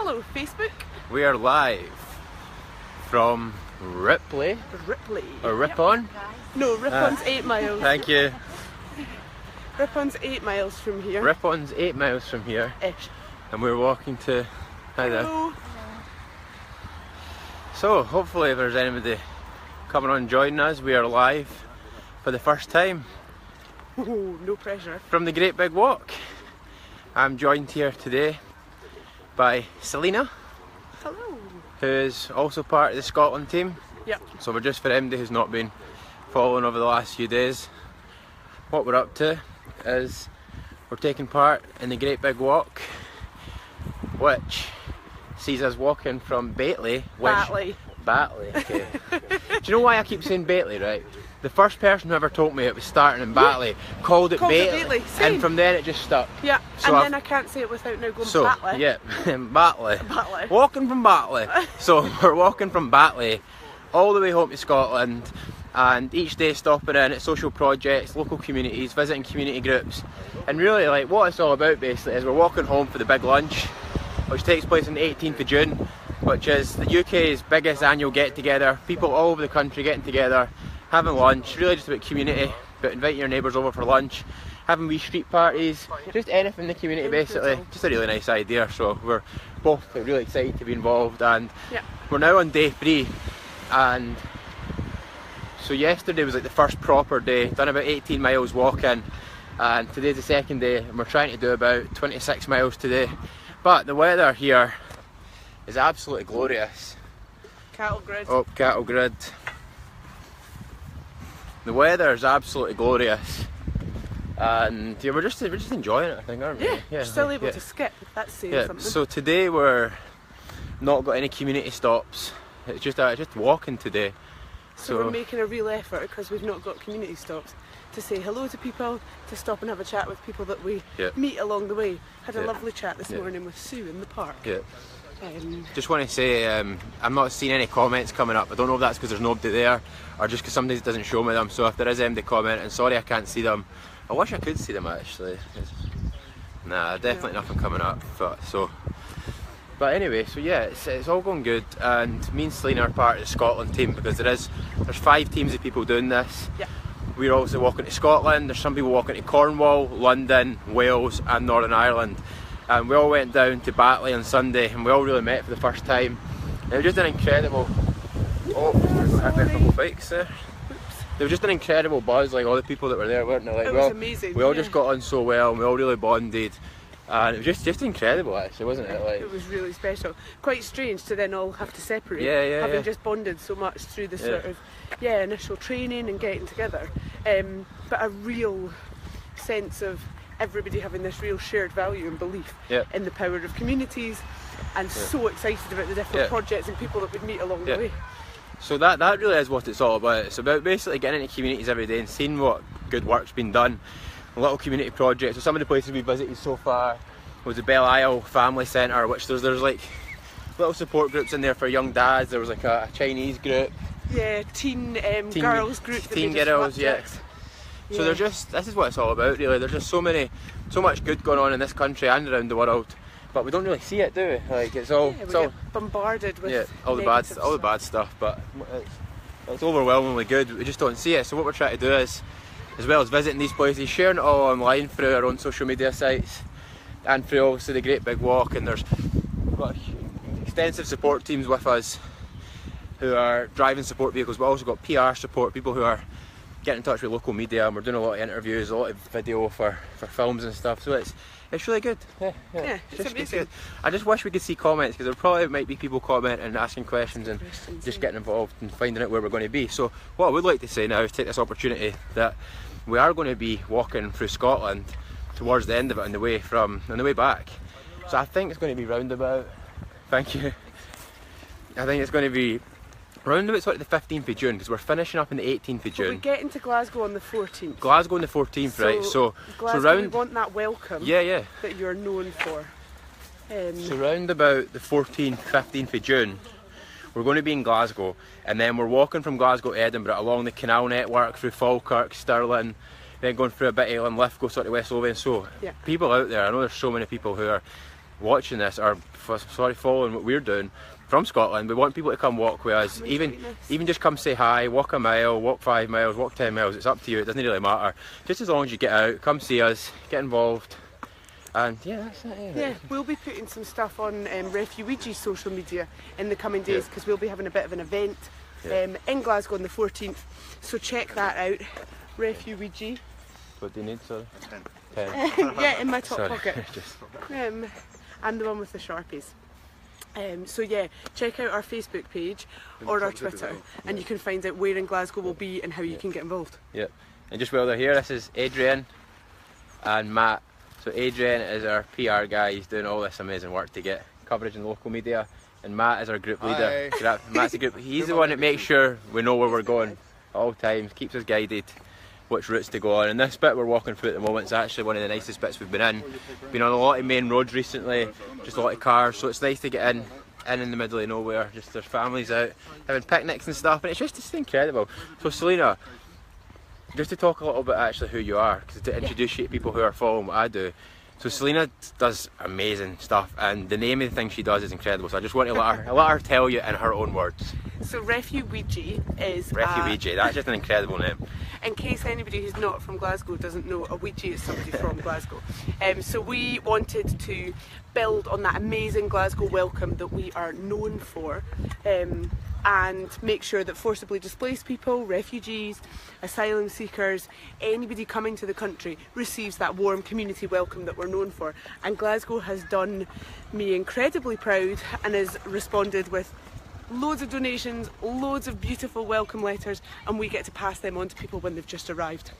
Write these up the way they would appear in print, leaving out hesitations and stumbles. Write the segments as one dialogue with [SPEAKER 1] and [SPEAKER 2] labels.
[SPEAKER 1] Hello, Facebook.
[SPEAKER 2] We are live from Ripley.
[SPEAKER 1] Ripley.
[SPEAKER 2] Or Ripon?
[SPEAKER 1] No, Ripon's 8 miles.
[SPEAKER 2] Thank you.
[SPEAKER 1] Ripon's 8 miles from here.
[SPEAKER 2] Ripon's 8 miles from here.
[SPEAKER 1] Ish.
[SPEAKER 2] And we're walking to... Hi there.
[SPEAKER 1] Hello.
[SPEAKER 2] So, hopefully if there's anybody coming on joining us, we are live for the first time
[SPEAKER 1] Oh, no pressure.
[SPEAKER 2] from the Great Big Walk. I'm joined here today by Selena,
[SPEAKER 1] Hello.
[SPEAKER 2] who is also part of the Scotland team.
[SPEAKER 1] Yep.
[SPEAKER 2] So we're just for anybody who's not been following over the last few days, what we're up to is we're taking part in the Great Big Walk, which sees us walking from Batley.
[SPEAKER 1] Batley.
[SPEAKER 2] Batley, okay. Do you know why I keep saying Batley, right? The first person who ever told me it was starting in Batley called it Batley.
[SPEAKER 1] Same.
[SPEAKER 2] And from then it just stuck.
[SPEAKER 1] Yeah,
[SPEAKER 2] So
[SPEAKER 1] and then I can't say it without now going Batley.
[SPEAKER 2] Yeah, Batley.
[SPEAKER 1] Batley.
[SPEAKER 2] Walking from Batley. So we're walking from Batley all the way home to Scotland, and each day stopping in at social projects, local communities, visiting community groups. And really, like, what it's all about basically is we're walking home for the big lunch, which takes place on the 18th of June, which is the UK's biggest annual get-together. People all over the country getting together, having lunch, really just about community, about inviting your neighbours over for lunch, having wee street parties, just anything in the community basically. Just a really nice idea, so we're both really excited to be involved, and we're now on day 3, and so yesterday was like the first proper day, done about 18 miles walking, and today's the second day, and we're trying to do about 26 miles today. But the weather here is absolutely glorious.
[SPEAKER 1] Cattle grid.
[SPEAKER 2] Oh, cattle grid. The weather is absolutely glorious, and yeah, we're just enjoying it, I think, aren't we?
[SPEAKER 1] Yeah, you're still able to skip, if that's saying something.
[SPEAKER 2] So today we're not got any community stops. It's just walking today.
[SPEAKER 1] So we're making a real effort, because we've not got community stops, to say hello to people, to stop and have a chat with people that we meet along the way. Had a lovely chat this morning with Sue in the park.
[SPEAKER 2] Yeah. Just want to say, I'm not seeing any comments coming up. I don't know if that's because there's nobody there, or just because somebody doesn't show me them. So if there is anybody commenting, sorry I can't see them. I wish I could see them actually. Nah, definitely nothing coming up. But anyway, so yeah, it's all going good, and me and Selena are part of the Scotland team, because there's 5 teams of people doing this.
[SPEAKER 1] Yeah.
[SPEAKER 2] We're also walking to Scotland. There's some people walking to Cornwall, London, Wales and Northern Ireland. And we all went down to Batley on Sunday, and we all really met for the first time. And it was just an incredible... Oh, I hit a couple of bikes there. There was just an incredible buzz, like all the people that were there, weren't there? Like,
[SPEAKER 1] it was amazing.
[SPEAKER 2] We all just got on so well, and we all really bonded. And it was just incredible actually, wasn't it? Like,
[SPEAKER 1] it was really special. Quite strange to then all have to separate, having just bonded so much through the sort of initial training and getting together. But a real sense of everybody having this real shared value and belief in the power of communities, and so excited about the different projects and people that would meet along the way.
[SPEAKER 2] So that really is what it's all about. It's about basically getting into communities every day and seeing what good work's been done. Little community projects. So some of the places we visited so far was the Belle Isle Family Centre, which there's like little support groups in there for young dads. There was like a Chinese group.
[SPEAKER 1] Yeah, teen girls group.
[SPEAKER 2] Teen girls, So they're just, this is what it's all about really. There's just so much good going on in this country and around the world, but we don't really see it, do we? Like it's all
[SPEAKER 1] get bombarded with
[SPEAKER 2] all the bad stuff, but it's overwhelmingly good. We just don't see it. So what we're trying to do is, as well as visiting these places, sharing it all online through our own social media sites, and through obviously the Great Big Walk. And we've got extensive support teams with us who are driving support vehicles, but also got PR support, people who are getting in touch with local media, and we're doing a lot of interviews, a lot of video for films and stuff. So it's really good.
[SPEAKER 1] Yeah, it's amazing.
[SPEAKER 2] Good. I just wish we could see comments, because there probably might be people commenting and asking questions and just getting involved and finding out where we're going to be. So what I would like to say now is take this opportunity that we are going to be walking through Scotland towards the end of it on the way back. So I think it's going to be round about, thank you, I think it's going to be round about sort of the 15th of June, because we're finishing up on the 18th of June.
[SPEAKER 1] We're getting to Glasgow on the 14th.
[SPEAKER 2] Glasgow on the 14th, right? So
[SPEAKER 1] Glasgow, we want that welcome
[SPEAKER 2] that
[SPEAKER 1] you're known for.
[SPEAKER 2] So round about the 14th, 15th of June, we're going to be in Glasgow, and then we're walking from Glasgow to Edinburgh along the canal network through Falkirk, Stirling, then going through a bit of Linlithgow, sort of West Lothian. So people out there, I know there's so many people who are watching this are following what we're doing from Scotland. We want people to come walk with us, even just come say hi, walk a mile, walk 5 miles, walk 10 miles, it's up to you, it doesn't really matter. Just as long as you get out, come see us, get involved, and yeah, that's it.
[SPEAKER 1] Yeah, we'll be putting some stuff on Refugee's social media in the coming days, because we'll be having a bit of an event in Glasgow on the 14th, so check that out. Refugee.
[SPEAKER 2] What do you need, sorry?
[SPEAKER 1] 10. Yeah, in my top pocket.
[SPEAKER 2] Just...
[SPEAKER 1] and the one with the Sharpies. So yeah, check out our Facebook page or our Twitter, and you can find out where in Glasgow we'll be and how you can get involved.
[SPEAKER 2] Yeah, and just while they're here, this is Adrian and Matt. So Adrian is our PR guy, he's doing all this amazing work to get coverage in the local media, and Matt is our group leader. Matt's the group, he's the one that makes sure we know where we're going at all times, keeps us guided which routes to go on. And this bit we're walking through at the moment is actually one of the nicest bits we've been in. Been on a lot of main roads recently, just a lot of cars, so it's nice to get in the middle of nowhere. Just there's families out having picnics and stuff, and it's incredible. So Selena, just to talk a little bit actually who you are, because to introduce you to people who are following what I do. So Selena does amazing stuff, and the name of the thing she does is incredible, so I just want to let her tell you in her own words.
[SPEAKER 1] So Refugee is
[SPEAKER 2] Refugee, that's just an incredible name.
[SPEAKER 1] In case anybody who's not from Glasgow doesn't know, a Ouija is somebody from Glasgow. So we wanted to build on that amazing Glasgow welcome that we are known for, and make sure that forcibly displaced people, refugees, asylum seekers, anybody coming to the country receives that warm community welcome that we're known for. And Glasgow has done me incredibly proud and has responded with loads of donations, loads of beautiful welcome letters, and we get to pass them on to people when they've just arrived.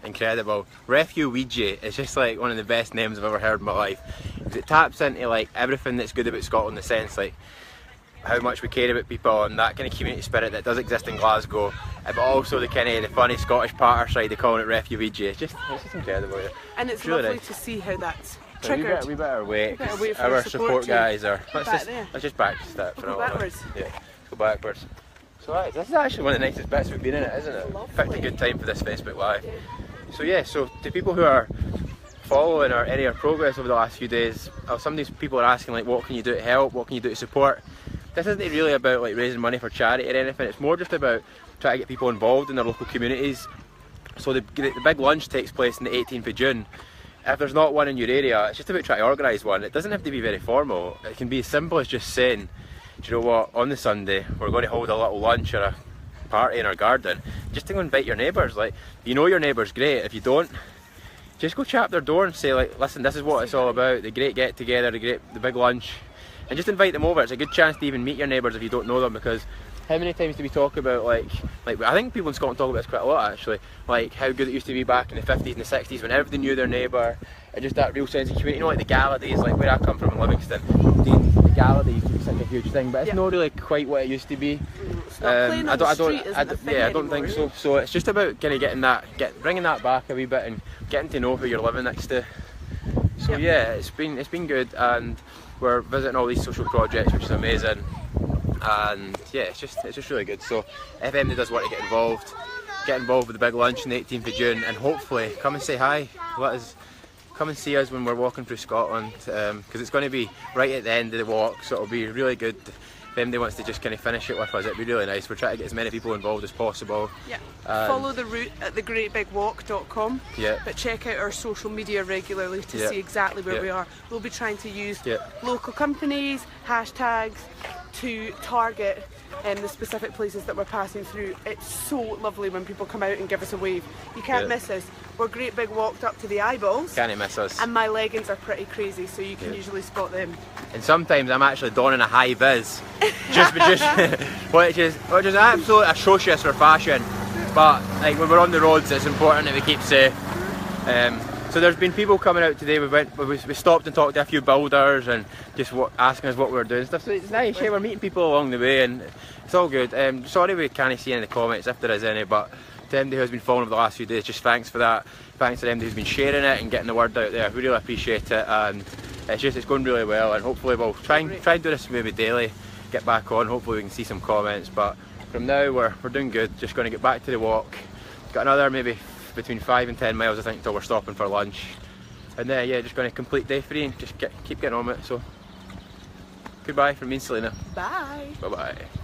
[SPEAKER 2] Incredible. Refugee is just like one of the best names I've ever heard in my life. It taps into like everything that's good about Scotland, in the sense like how much we care about people and that kind of community spirit that does exist in Glasgow, but also the kind of the funny Scottish part side of calling it Refugee. It's just incredible. Yeah.
[SPEAKER 1] And it's lovely to see how that's triggered.
[SPEAKER 2] We better wait. Our support guys are. Let's just back a step for a while.
[SPEAKER 1] Backwards.
[SPEAKER 2] Yeah, let's go backwards. So this is actually one of the nicest bits we've been in it, isn't it? Picked a good time for this Facebook Live. So yeah, so to people who are following any of our progress over the last few days, some of these people are asking like, what can you do to help? What can you do to support? This isn't really about like raising money for charity or anything. It's more just about trying to get people involved in their local communities. So the big lunch takes place on the 18th of June. If there's not one in your area, it's just about trying to organise one. It doesn't have to be very formal. It can be as simple as just saying, do you know what, on the Sunday we're going to hold a little lunch or a party in our garden. Just to go invite your neighbours. Like, you know your neighbours, great. If you don't, just go chat their door and say like, listen, this is what it's all about, the great get together, the big lunch. And just invite them over. It's a good chance to even meet your neighbours if you don't know them, because how many times do we talk about like I think people in Scotland talk about this quite a lot actually, like how good it used to be back in the 50s and the 60s when everybody knew their neighbour, and just that real sense of community. You know, like the gala days, like where I come from in Livingston, the gala days used to be such a huge thing, but it's not really quite what it used to be.
[SPEAKER 1] It's not playing on the street,
[SPEAKER 2] I don't think so. So it's just about kind of bringing that back a wee bit and getting to know who you're living next to. So yeah, it's been good, and we're visiting all these social projects, which is amazing, and yeah, it's just really good. So if anybody does want to get involved with the big lunch on the 18th of June, and hopefully come and say hi. Come and see us when we're walking through Scotland, because it's going to be right at the end of the walk, so it'll be really good. If anybody wants to just kind of finish it with us, it'd be really nice. We're trying to get as many people involved as possible.
[SPEAKER 1] Yeah. Follow the route at thegreatbigwalk.com.
[SPEAKER 2] Yeah.
[SPEAKER 1] But check out our social media regularly to see exactly where we are. We'll be trying to use local companies, hashtags to target the specific places that we're passing through. It's so lovely when people come out and give us a wave. You can't miss us. We're great big walked up to the eyeballs.
[SPEAKER 2] Can't miss us.
[SPEAKER 1] And my leggings are pretty crazy, so you can usually spot them.
[SPEAKER 2] And sometimes I'm actually donning a high vis, which is absolutely atrocious for fashion. But like when we're on the roads, it's important that we keep safe. So there's been people coming out today. We stopped and talked to a few builders and just asking us what we were doing and stuff. So it's nice. Yeah, we're meeting people along the way, and it's all good. Sorry we can't see any in the comments if there is any, but to anybody who's been following over the last few days, just thanks for that. Thanks to anybody who's been sharing it and getting the word out there. We really appreciate it, and it's going really well. And hopefully we'll try and do this maybe daily. Get back on. Hopefully we can see some comments. But from now we're doing good. Just going to get back to the walk. Got another maybe between 5 and 10 miles I think until we're stopping for lunch, And yeah, just going to complete day 3 and just keep getting on with it. So goodbye from me and Selena.
[SPEAKER 1] Bye.
[SPEAKER 2] Bye bye.